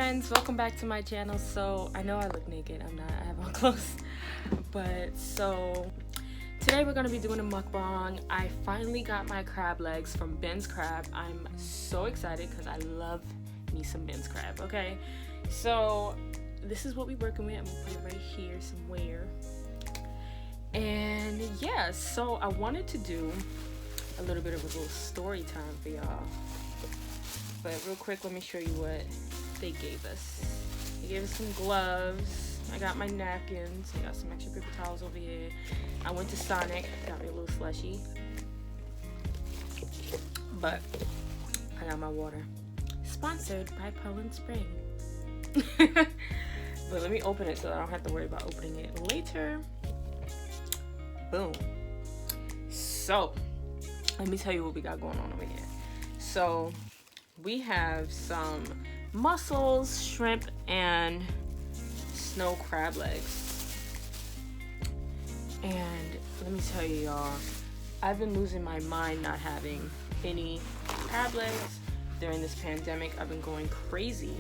friends, welcome back to my channel. So I know I look naked, I'm not, I have on clothes, but so today we're gonna be doing a mukbang. I finally got my crab legs from Ben's Crab. I'm so excited because I love me some Ben's Crab. Okay, so this is what we're working with. I'm gonna put it right here somewhere. And yeah, so I wanted to do a little bit of a little story time for y'all. But real quick, let me show you what they gave us. They gave us some gloves. I got my napkins. I got some extra paper towels over here. I went to Sonic, got me a little slushy. But I got my water. Sponsored by Poland Spring. But let me open it so I don't have to worry about opening it later. Boom. So, let me tell you what we got going on over here. So, we have some mussels, shrimp, and snow crab legs. And let me tell you, y'all, I've been losing my mind not having any crab legs during this pandemic. I've been going crazy.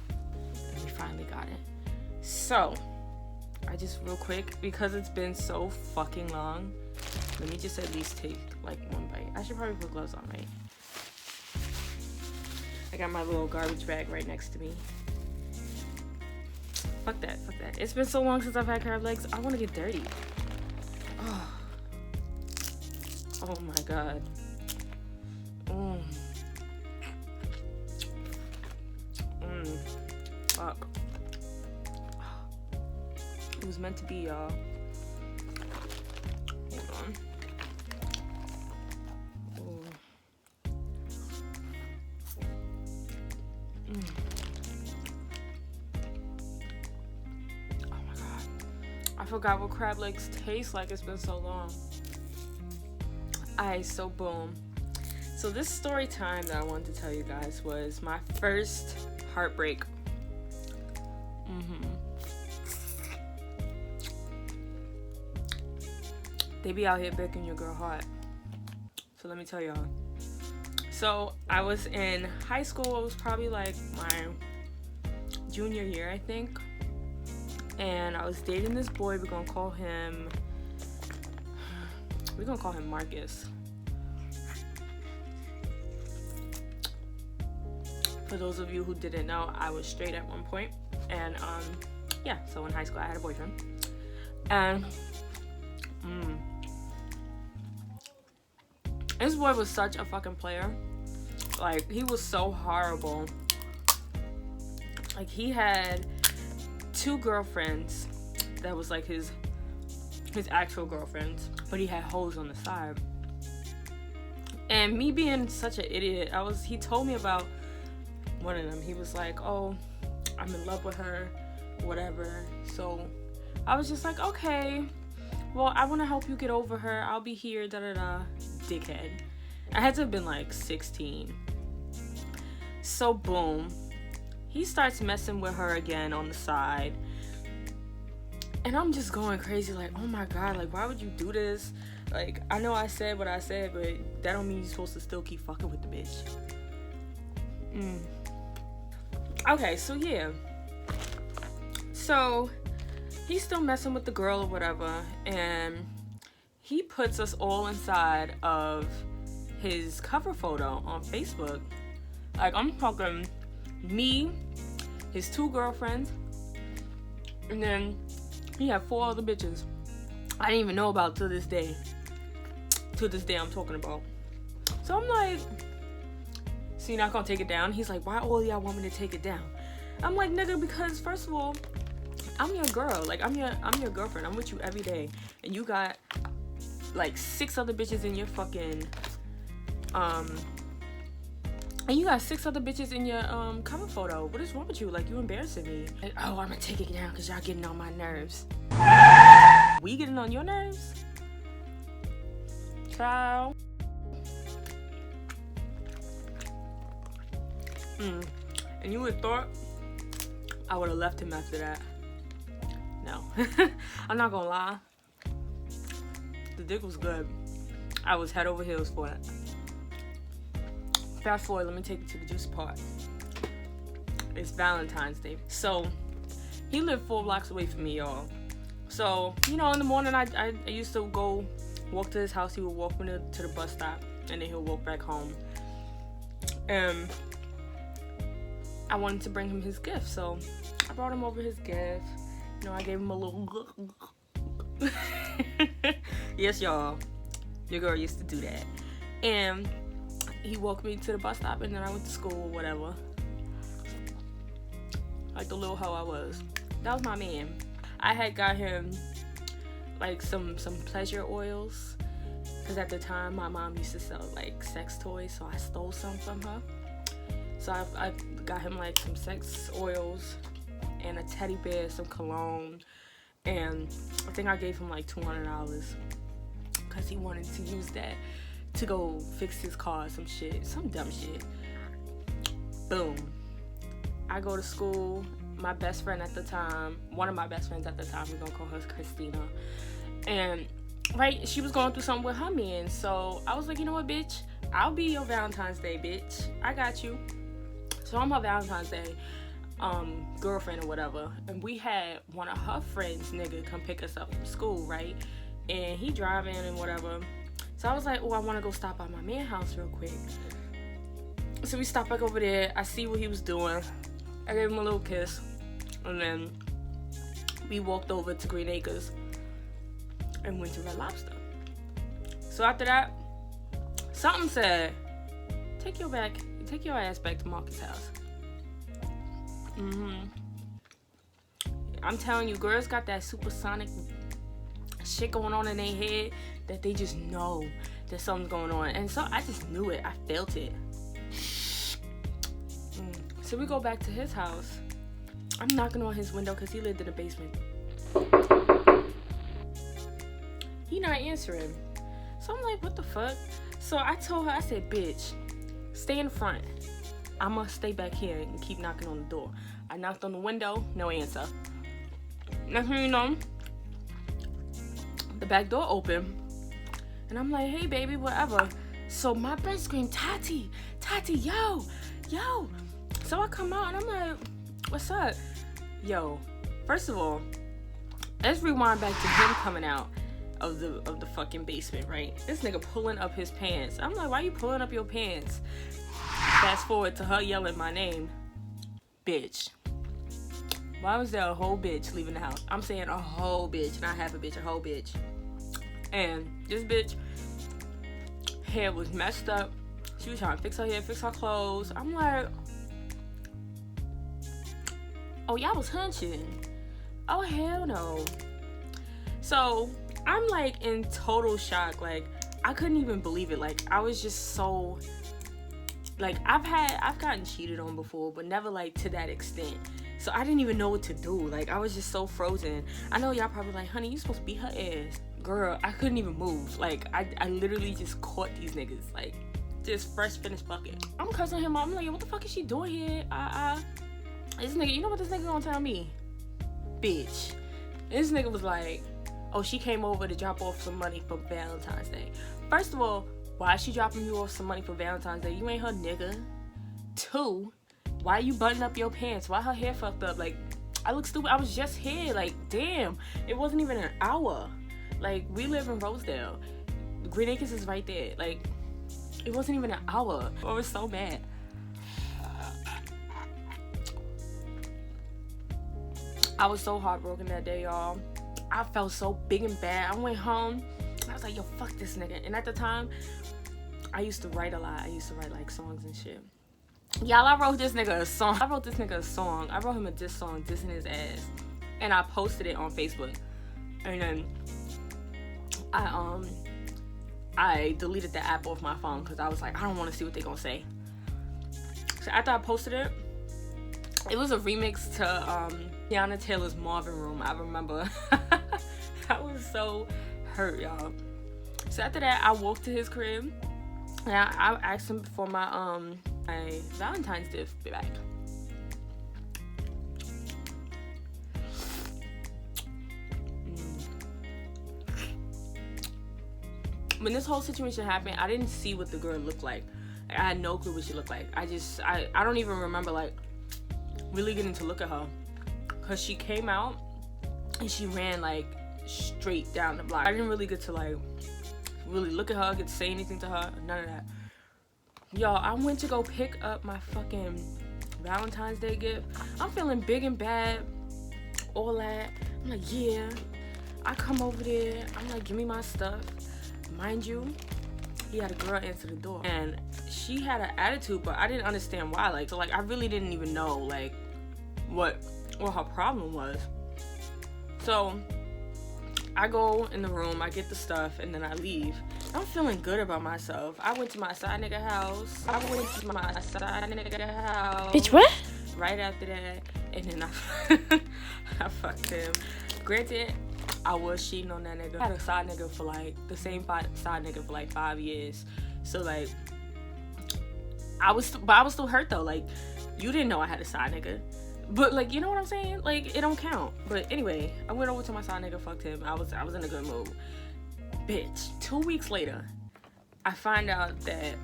And we finally got it. So, I just real quick, because it's been so fucking long, let me just at least take like one bite. I should probably put gloves on, right? I got my little garbage bag right next to me. Fuck that, fuck that. It's been so long since I've had crab legs. I want to get dirty. Oh, oh my god. Fuck. It was meant to be, y'all. Hold on. Oh my god. I forgot what crab legs taste like. It's been so long. Alright, so boom. So this story time that I wanted to tell you guys was my first heartbreak. They be out here breaking your girl heart. So let me tell y'all. So I was in high school. It was probably like my junior year, I think. And I was dating this boy. We're gonna call him Marcus. For those of you who didn't know, I was straight at one point. And yeah, so in high school I had a boyfriend. And this boy was such a fucking player. Like, he was so horrible. Like, he had 2 girlfriends that was like his actual girlfriends, but he had hoes on the side. And me being such an idiot, he told me about one of them. He was like, oh, I'm in love with her, whatever. So I was just like, okay, well, I want to help you get over her. I'll be here, da-da-da. Dickhead. I had to have been like 16. So boom, he starts messing with her again on the side. And I'm just going crazy like, oh my god, like, why would you do this? Like, I know I said what I said, but that don't mean you're supposed to still keep fucking with the bitch. Okay, so yeah. So he's still messing with the girl or whatever, and he puts us all inside of his cover photo on Facebook. Like, I'm talking me, his 2 girlfriends, and then he had 4 other bitches I didn't even know about to this day. To this day I'm talking about. So I'm like, so you're not gonna take it down? He's like, why all y'all want me to take it down? I'm like, nigga, because first of all, I'm your girl. Like, I'm your girlfriend. I'm with you every day. And you got like 6 other bitches in your fucking and you got 6 other bitches in your cover photo. What is wrong with you? Like, you embarrassing me. And, oh, I'm gonna take it down because y'all getting on my nerves. We getting on your nerves? Ciao. And you would have thought I would have left him after that. No. I'm not gonna lie. The dick was good. I was head over heels for it. Fast forward, let me take you to the juicy part. It's Valentine's Day. So he lived 4 blocks away from me, y'all. So, you know, in the morning, I used to go walk to his house. He would walk me to the bus stop, and then he'll walk back home. And I wanted to bring him his gift, so I brought him over his gift. You know, I gave him a little... Yes, y'all. Your girl used to do that. And he walked me to the bus stop, and then I went to school or whatever. Like the little hoe I was. That was my man. I had got him like some pleasure oils, because at the time my mom used to sell like sex toys, so I stole some from her. So I got him like some sex oils and a teddy bear, some cologne, and I think I gave him like $200 because he wanted to use that to go fix his car, some dumb shit. Boom. I go to school. My best friend at the time, one of my best friends at the time, we're gonna call her Christina, and right, she was going through something with her man, so I was like, you know what, bitch, I'll be your Valentine's Day bitch, I got you. So I'm her Valentine's Day girlfriend or whatever, and we had one of her friends nigga come pick us up from school, right, and he driving and whatever. So I was like, oh, I want to go stop by my man's house real quick. So we stopped back over there. I see what he was doing. I gave him a little kiss, and then we walked over to Green Acres and went to Red Lobster. So after that, something said, take your ass back to Marcus' house. I'm telling you, girls got that supersonic shit going on in their head that they just know that something's going on, and so I just knew it. I felt it. So we go back to his house. I'm knocking on his window because he lived in the basement. He not answering. So I'm like, what the fuck? So I told her, I said, bitch, stay in front. I'ma stay back here and keep knocking on the door. I knocked on the window, no answer. Next thing you know, the back door open. And I'm like, hey baby, whatever. So my friend screamed, Tati, yo. So I come out and I'm like, what's up? Yo, first of all, let's rewind back to him coming out of the fucking basement, right? This nigga pulling up his pants. I'm like, why you pulling up your pants? Fast forward to her yelling my name. Bitch. Why was there a whole bitch leaving the house? I'm saying a whole bitch, not half a bitch, a whole bitch. And this bitch hair was messed up. She was trying to fix her hair, fix her clothes. I'm like, oh, y'all was hunching. Oh, hell no. So I'm like in total shock. Like, I couldn't even believe it. Like, I was just so, like, I've gotten cheated on before, but never like to that extent. So I didn't even know what to do. Like, I was just so frozen. I know y'all probably like, honey, you supposed to beat her ass. Girl, I couldn't even move. Like, I literally just caught these niggas. Like, just fresh finished bucket. I'm cussing him out. I'm like, what the fuck is she doing here? This nigga, you know what this nigga gonna tell me? Bitch. This nigga was like, oh, she came over to drop off some money for Valentine's Day. First of all, why is she dropping you off some money for Valentine's Day? You ain't her nigga. 2, why you buttoning up your pants? Why her hair fucked up? Like, I look stupid. I was just here. Like, damn. It wasn't even an hour. Like, we live in Rosedale. Green Acres is right there. Like, it wasn't even an hour. I was so mad. I was so heartbroken that day, y'all. I felt so big and bad. I went home. I was like, yo, fuck this nigga. And at the time, I used to write a lot. I used to write, like, songs and shit. Y'all, I wrote this nigga a song. I wrote him a diss song, dissing his ass. And I posted it on Facebook. And then I deleted the app off my phone because I was like, I don't want to see what they gonna say. So after I posted it, it was a remix to Tiana Taylor's Marvin Room. I remember. I was so hurt, y'all. So after that, I walked to his crib and I asked him for my Valentine's gift back. When this whole situation happened, I didn't see what the girl looked like. I had no clue what she looked like. I don't even remember, like, really getting to look at her, because she came out and she ran like straight down the block. I didn't really get to like really look at her, get to say anything to her, none of that. Y'all, I went to go pick up my fucking Valentine's Day gift. I'm feeling big and bad, all that. I'm like, yeah. I come over there, I'm like, give me my stuff. Mind you, he had a girl answer the door, and she had an attitude, but I didn't understand why. Like, so like, I really didn't even know like what her problem was. So I go in the room, I get the stuff, and then I leave. I'm feeling good about myself. I went to my side nigga house. Bitch, what? Right after that, and then I fucked him. Granted, I was cheating on that nigga. I had a side nigga for like, the same side nigga for like 5 years. So like, I was still hurt though. Like, you didn't know I had a side nigga. But like, you know what I'm saying? Like, it don't count. But anyway, I went over to my side nigga, fucked him. I was in a good mood. Bitch, 2 weeks later, I find out that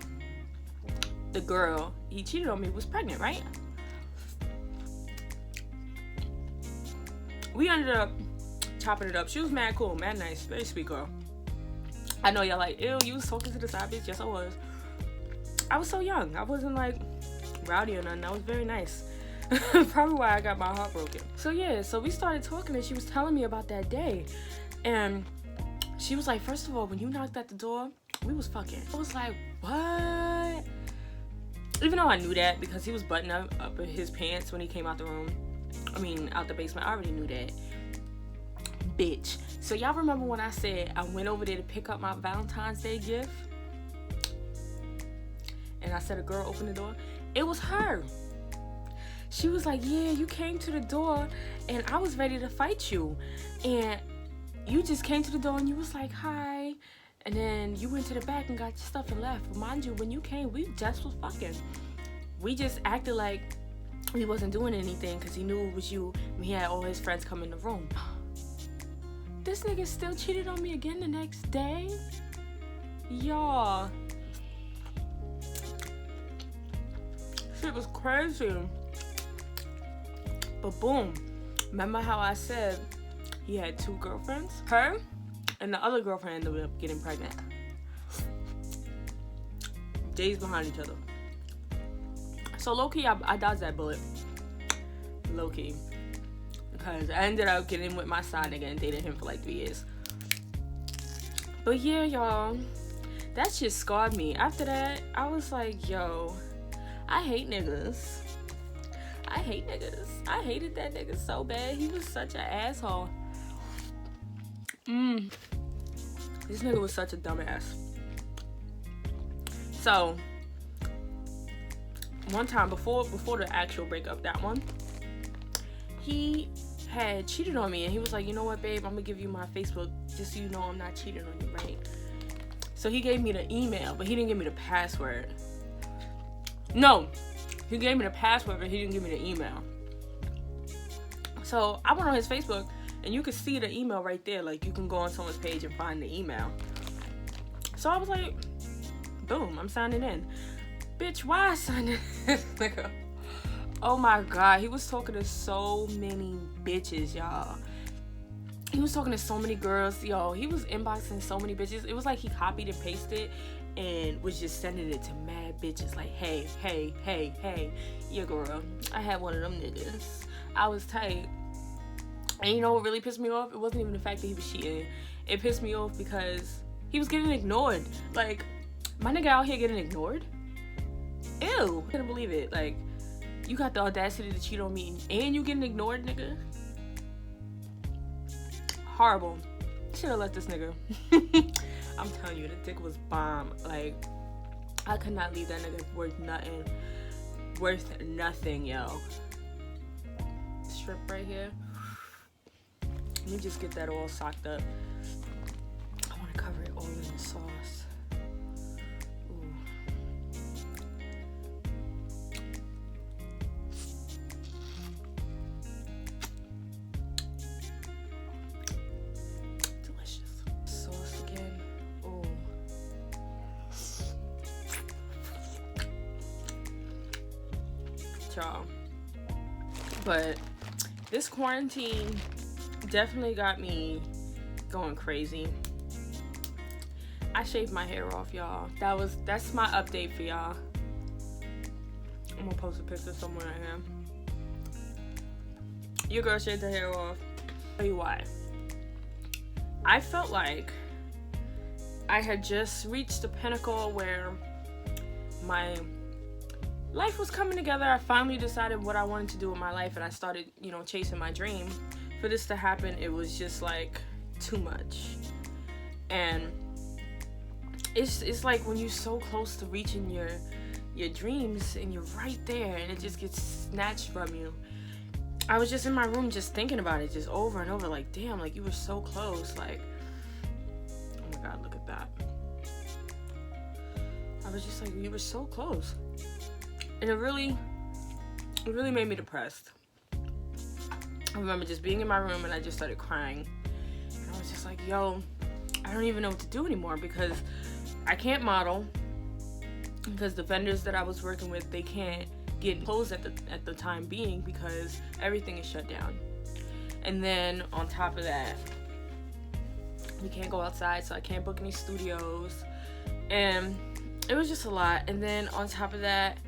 the girl he cheated on me was pregnant, right? We ended up chopping it up. She was mad cool, mad nice, very sweet girl. I know y'all like, ew, you was talking to the side bitch. Yes, I was. I was so young. I wasn't like rowdy or nothing. I was very nice. Probably why I got my heart broken. So yeah, so we started talking, and she was telling me about that day. And she was like, first of all, when you knocked at the door, we was fucking. I was like, what? Even though I knew that, because he was buttoning up his pants when he came out the room. I mean, out the basement. I already knew that. Bitch. So y'all remember when I said I went over there to pick up my Valentine's Day gift? And I said a girl opened the door? It was her. She was like, yeah, you came to the door and I was ready to fight you. And you just came to the door and you was like, hi. And then you went to the back and got your stuff and left. But mind you, when you came, we just was fucking. We just acted like he wasn't doing anything because he knew it was you when he had all his friends come in the room. This nigga still cheated on me again the next day? Y'all. Shit was crazy. But boom. Remember how I said he had 2 girlfriends? Her and the other girlfriend ended up getting pregnant. Days behind each other. So low-key, I dodged that bullet. Low-key. Because I ended up getting with my side nigga and dated him for like 3 years. But yeah, y'all. That shit scarred me. After that, I was like, yo, I hate niggas. I hate niggas. I hated that nigga so bad. He was such an asshole. This nigga was such a dumbass. So, one time before the actual breakup, that one, he had cheated on me and he was like, you know what, babe, I'm gonna give you my Facebook just so you know I'm not cheating on you, right? So he gave me the email, but he didn't give me the password. No, he gave me the password, but he didn't give me the email. So I went on his Facebook and you could see the email right there. Like, you can go on someone's page and find the email. So I was like, boom, I'm signing in. Bitch, why I signed in? Nigga. Oh my God, he was talking to so many bitches, y'all. He was talking to so many girls, yo. He was inboxing so many bitches. It was like he copied and pasted and was just sending it to mad bitches. Like, hey, hey, hey, hey, yeah, girl, I had one of them niggas. I was tight. And you know what really pissed me off? It wasn't even the fact that he was cheating. It pissed me off because he was getting ignored. Like, my nigga out here getting ignored? Ew. I couldn't believe it. Like, you got the audacity to cheat on me and you getting ignored, nigga? Horrible. Should've let this nigga. I'm telling you, the dick was bomb. Like, I could not leave that nigga worth nothing. Worth nothing, yo. Strip right here. Let me just get that all socked up. I want to cover it all in the sauce. Ooh. Delicious. Sauce again. Ooh. Y'all. But this quarantine definitely got me going crazy. I shaved my hair off, y'all. That's my update for y'all. I'm gonna post a picture somewhere I am. Your girl shaved her hair off. I'll tell you why. I felt like I had just reached the pinnacle where my life was coming together. I finally decided what I wanted to do with my life, and I started, chasing my dream. For this to happen, it was just like too much. And it's like when you're so close to reaching your dreams and you're right there and it just gets snatched from you. I was just in my room just thinking about it just over and over, like, damn, like you were so close. Like, oh my God, look at that. I was just like, you were so close. And it really made me depressed. I remember just being in my room and I just started crying. And I was just like, yo, I don't even know what to do anymore, because I can't model, because the vendors that I was working with, they can't get closed at the time being because everything is shut down. And then on top of that, we can't go outside, so I can't book any studios. And it was just a lot. And then on top of that,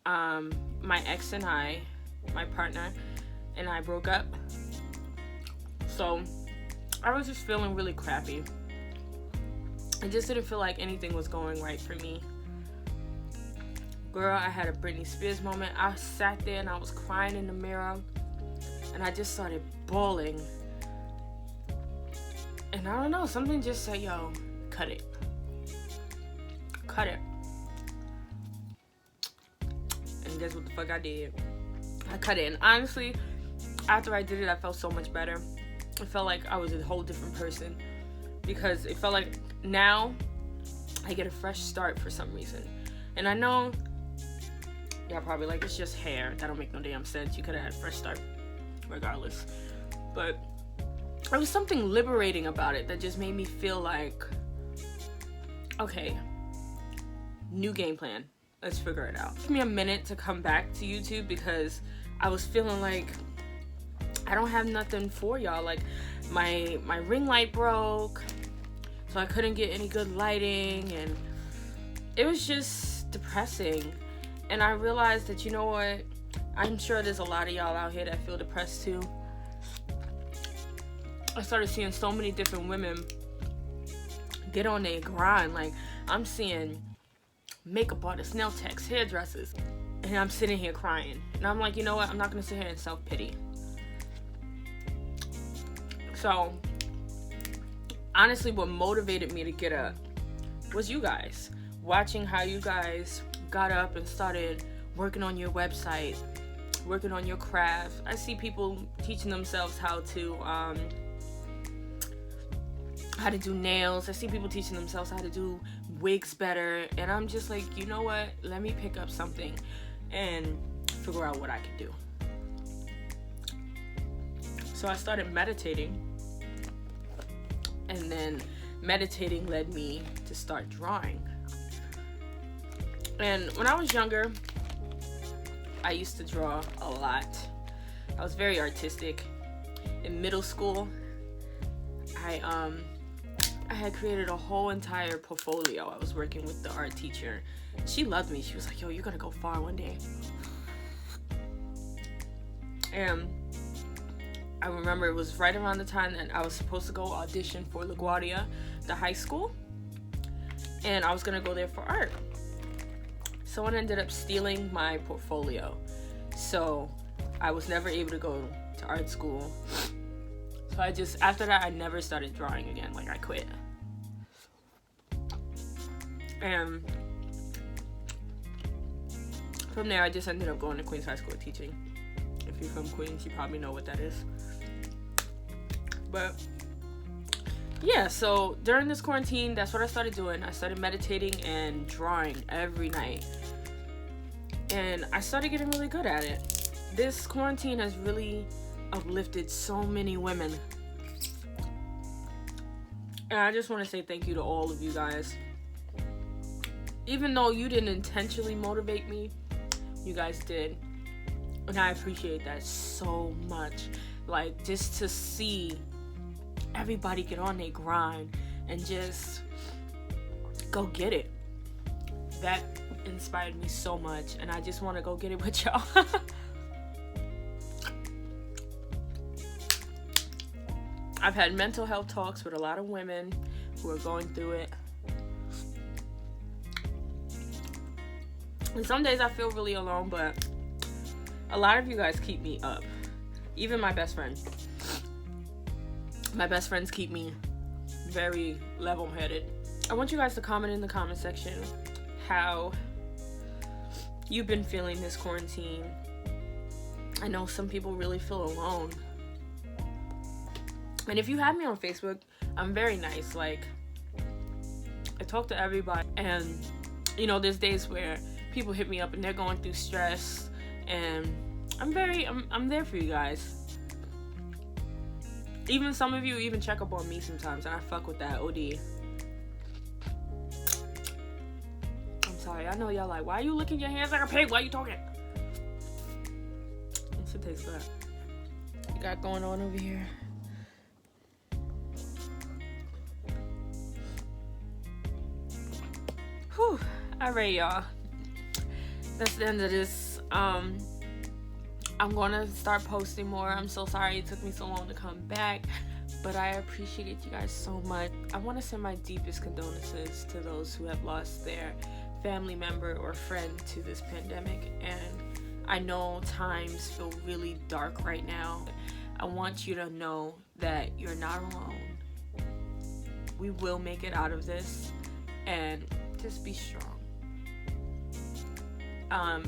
my ex and my partner and I broke up. So I was just feeling really crappy. I just didn't feel like anything was going right for me. Girl, I had a Britney Spears moment. I sat there and I was crying in the mirror, and I just started bawling. And I don't know, something just said, yo, cut it. Cut it. And guess what the fuck I did? I cut it. And honestly, after I did it, I felt so much better. It felt like I was a whole different person, because it felt like now I get a fresh start for some reason. And I know y'all probably like, it's just hair. That don't make no damn sense. You could have had a fresh start regardless. But there was something liberating about it that just made me feel like, okay, new game plan. Let's figure it out. It took me a minute to come back to YouTube because I was feeling like I don't have nothing for y'all. Like my ring light broke, so I couldn't get any good lighting, and it was just depressing. And I realized that, you know what, I'm sure there's a lot of y'all out here that feel depressed too. I started seeing so many different women get on their grind. Like, I'm seeing makeup artists, nail techs, hairdressers, and I'm sitting here crying. And I'm like, you know what, I'm not gonna sit here and self-pity. So honestly, what motivated me to get up was you guys. Watching how you guys got up and started working on your website, working on your craft. I see people teaching themselves how to do nails. I see people teaching themselves how to do wigs better. And I'm just like, you know what? Let me pick up something and figure out what I can do. So I started meditating. And then meditating led me to start drawing. And when I was younger, I used to draw a lot. I was very artistic. In middle school, I had created a whole entire portfolio. I was working with the art teacher. She loved me. She was like, yo, you're gonna go far one day. And I remember it was right around the time that I was supposed to go audition for LaGuardia, the high school. And I was gonna go there for art. Someone ended up stealing my portfolio. So I was never able to go to art school. So after that, I never started drawing again. Like, I quit. And from there, I just ended up going to Queens High School teaching. If you're from Queens, you probably know what that is. But yeah, so during this quarantine, that's what I started doing. I started meditating and drawing every night. And I started getting really good at it. This quarantine has really uplifted so many women. And I just want to say thank you to all of you guys. Even though you didn't intentionally motivate me, you guys did. And I appreciate that so much. Like, just to see everybody get on their grind and just go get it. That inspired me so much, and I just want to go get it with y'all. I've had mental health talks with a lot of women who are going through it. And some days I feel really alone, but a lot of you guys keep me up. Even my best friend. My best friends keep me very level-headed. I want you guys to comment in the comment section how you've been feeling this quarantine. I know some people really feel alone. And if you have me on Facebook, I'm very nice. Like, I talk to everybody, and you know, there's days where people hit me up and they're going through stress, and I'm there for you guys. Even some of you even check up on me sometimes, and I fuck with that OD. I'm sorry, I know y'all like, why are you licking your hands like a pig? Why are you talking? It should taste good. What you got going on over here? Whew. Alright, y'all. That's the end of this. I'm gonna start posting more. I'm so sorry it took me so long to come back, but I appreciate you guys so much. I want to send my deepest condolences to those who have lost their family member or friend to this pandemic, and I know times feel really dark right now. I want you to know that you're not alone. We will make it out of this, and just be strong.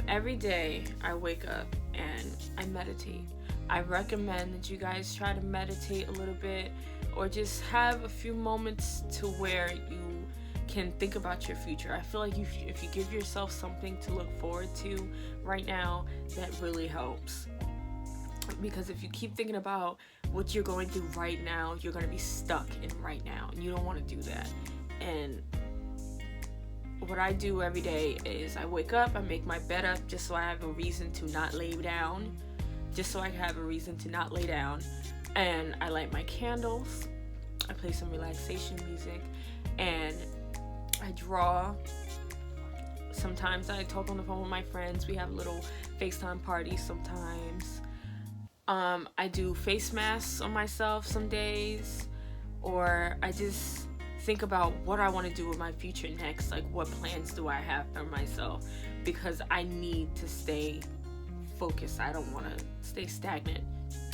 Every day I wake up and I meditate. I recommend that you guys try to meditate a little bit, or just have a few moments to where you can think about your future. I feel like if you give yourself something to look forward to right now, that really helps. Because if you keep thinking about what you're going through right now, you're going to be stuck in right now, and you don't want to do that. And what I do every day is I wake up, I make my bed up just so I have a reason to not lay down. And I light my candles, I play some relaxation music, and I draw. Sometimes I talk on the phone with my friends. We have little FaceTime parties sometimes. I do face masks on myself some days, or I just think about what I want to do with my future next. Like, what plans do I have for myself? Because I need to stay focused. I don't want to stay stagnant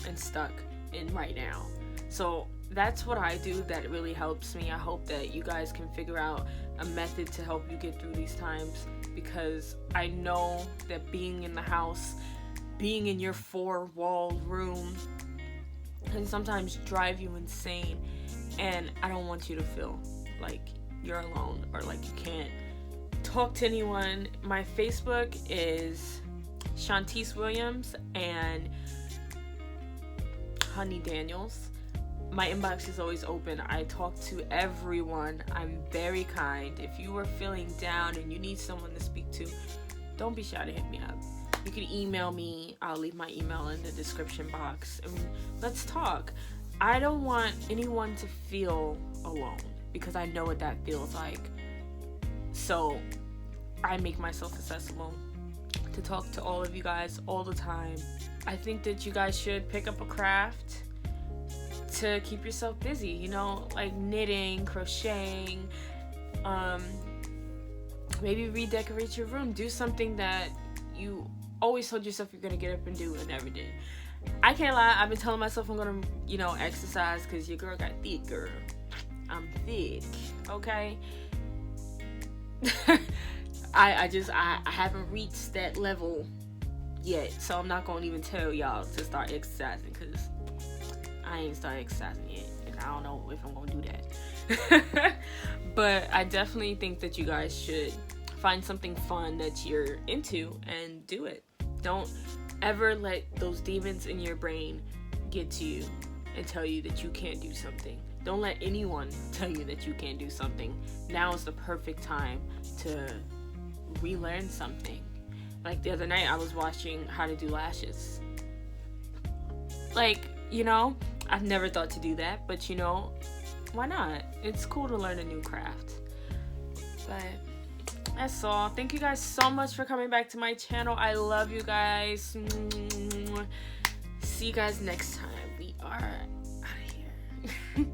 and stuck in right now. So that's what I do that really helps me. I hope that you guys can figure out a method to help you get through these times, because I know that being in the house, being in your four-wall room, can sometimes drive you insane. And I don't want you to feel like you're alone or like you can't talk to anyone. My Facebook is Shantice Williams and Honey Daniels. My inbox is always open. I talk to everyone. I'm very kind. If you are feeling down and you need someone to speak to, don't be shy to hit me up. You can email me. I'll leave my email in the description box, and let's talk. I don't want anyone to feel alone, because I know what that feels like. So I make myself accessible to talk to all of you guys all the time. I think that you guys should pick up a craft to keep yourself busy, you know, like knitting, crocheting, maybe redecorate your room. Do something that you always told yourself you're gonna get up and do and never did. I can't lie, I've been telling myself I'm gonna, exercise, because your girl got thick, girl. I'm thick, okay? I haven't reached that level yet, so I'm not gonna even tell y'all to start exercising, because I ain't started exercising yet, and I don't know if I'm gonna do that. But I definitely think that you guys should find something fun that you're into and do it. Don't ever let those demons in your brain get to you and tell you that you can't do something. Don't let anyone tell you that you can't do something. Now is the perfect time to relearn something. Like the other night I was watching how to do lashes. Like, you know, I've never thought to do that, but you know, why not? It's cool to learn a new craft. But that's all. Thank you guys so much for coming back to my channel. I love you guys. See you guys next time. We are out of here.